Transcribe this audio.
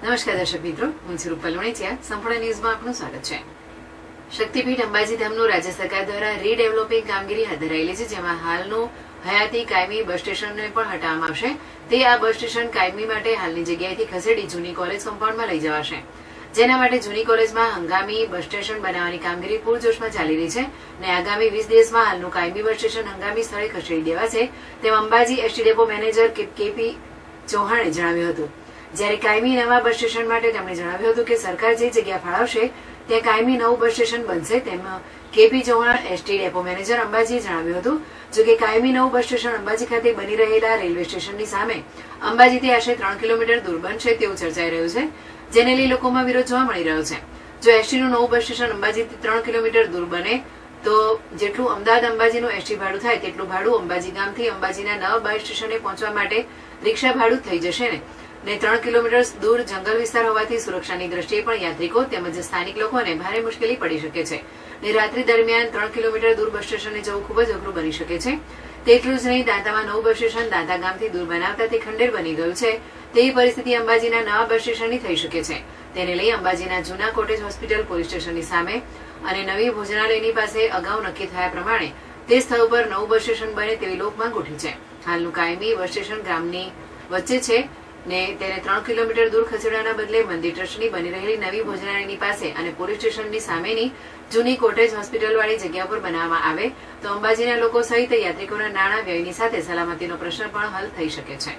નમસ્કાર દર્શક મિત્રો, હું છું રૂપલ વણેચિયા. સંપૂર્ણ ન્યૂઝમાં આપનું સ્વાગત છે. શક્તિપીઠ અંબાજી ધામનું રાજ્ય સરકાર દ્વારા રીડેવલપિંગ કામગીરી હાથ ધરાયેલી છે, જેમાં હાલનું હયાતી કાયમી બસ સ્ટેશનને પણ હટાવવામાં આવશે. તે આ બસ સ્ટેશન કાયમી માટે હાલની જગ્યાએથી ખસેડી જૂની કોલેજ કમ્પાઉન્ડમાં લઈ જવાશે. જેના માટે જૂની કોલેજમાં હંગામી બસ સ્ટેશન બનાવવાની કામગીરી પૂરજોશમાં ચાલી રહી છે અને આગામી 20 દિવસમાં હાલનું કાયમી બસ સ્ટેશન હંગામી સ્થળે ખસેડી દેવાશે તેમ Ambaji ST depot manager KP ચૌહાણે જણાવ્યું હતું. જ્યારે કાયમી નવા બસ સ્ટેશન માટે તેમણે જણાવ્યું હતું કે સરકાર જે જગ્યા ફાળવશે ત્યાં કાયમી નવું બસ સ્ટેશન બનશે તેમ KP Chauhan ST depot manager અંબાજીએ જણાવ્યું હતું. જો કે કાયમી નવું બસ સ્ટેશન અંબાજી ખાતે બની રહેલા રેલવે સ્ટેશનની સામે અંબાજીથી આશરે 3 કિલોમીટર દૂર બનશે તેવું ચર્ચાઈ રહ્યું છે, જેને લઈ લોકોમાં વિરોધ જોવા મળી રહ્યો છે. જો એસટીનું નવું બસ સ્ટેશન અંબાજીથી 3 કિલોમીટર દૂર બને તો જેટલું અમદાવાદ અંબાજીનું એસટી ભાડું થાય તેટલું ભાડું અંબાજી ગામથી અંબાજીના નવા બસ સ્ટેશને પહોંચવા માટે રિક્ષા ભાડું થઈ જશે ને 3 કિલોમીટર દૂર જંગલ વિસ્તાર હોવાથી સુરક્ષાની દ્રષ્ટિએ પણ યાત્રિકો તેમજ સ્થાનિક લોકોને ભારે મુશ્કેલી પડી શકે છે ને રાત્રિ દરમિયાન 3 કિલોમીટર દૂર બસ સ્ટેશને જવું ખૂબ જ અઘરું બની શકે છે. તેટલું જ નહીં, દાંતામાં નવું બસ સ્ટેશન દાંતા ગામથી દૂર બનાવતા તે ખંડેર બની ગયું છે. તેવી પરિસ્થિતિ અંબાજીના નવા બસ સ્ટેશનની થઈ શકે છે. તેને લઈ અંબાજીના જૂના કોટેજ હોસ્પિટલ પોલીસ સ્ટેશનની સામે અને નવી ભોજનાલયની પાસે અગાઉ નક્કી થયા પ્રમાણે તે સ્થળ પર નવું બસ સ્ટેશન બને તેવી લોકમાંગ ઉઠી છે. હાલનું કાયમી બસ સ્ટેશન ગામની વચ્ચે છે ને તેને 3 કિલોમીટર દૂર ખસેડવાના બદલે મંદિર ટ્રસ્ટની બની રહેલી નવી ભોજનાલયની પાસે અને પોલીસ સ્ટેશનની સામેની જૂની કોટેજ હોસ્પિટલવાળી જગ્યા પર બનાવવામાં આવે તો અંબાજીના લોકો સહિત યાત્રિકોના નાણાં વ્યયની સાથે સલામતીનો પ્રશ્ન પણ હલ થઈ શકે છે.